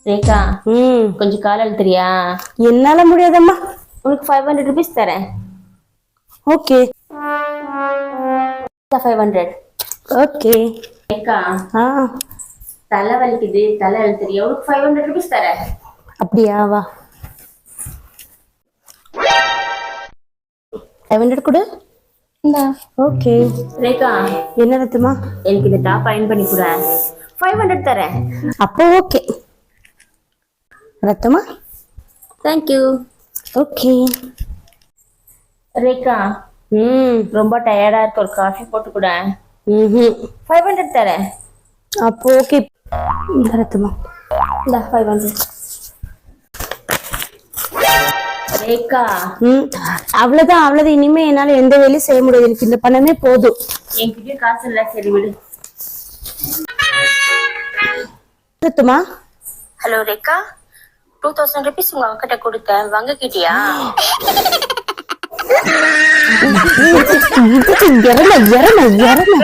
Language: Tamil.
ரேகா, கொஞ்சம் கால் அழுத்துறியா? என்னால முடியாதம்மா. உனக்கு 500 ருபீஸ் தரேன். ஓகே 500. ஓகே. ரேகா, ஆ தலை வலிக்குது, தலை அழுத்துறியா? உனக்கு 500 ருபீஸ் தரேன். அப்படியா? வா 500 கொடு. ஓகே. ரேகா, என்ன ரத்துமா? எனக்கு இந்த டாப் அயன் பண்ணி கொடு. 500 தரேன். அப்போ ஓகே ரத்துமா. தேங்க்யூ. ஓகே. ரேகா, ரொம்ப டயர்டா இருக்கு, ஒரு காஃபி போட்டு கூட. 500 தரேன். அப்போ ஓகே ரத்துமா. 500. ரேகா, அவ்வளவுதான். இனிமே என்னால எந்த வேலையும் செய்ய முடியாது. எனக்கு இந்த பணமே போதும். என்கிட்ட காசு இல்ல, சரி விடு. ரத்துமா. ஹலோ ரேகா, 2000 ருபீஸ் உங்க அங்கிட்ட கொடுத்தேன், வாங்கிக்கிட்டியா? இறம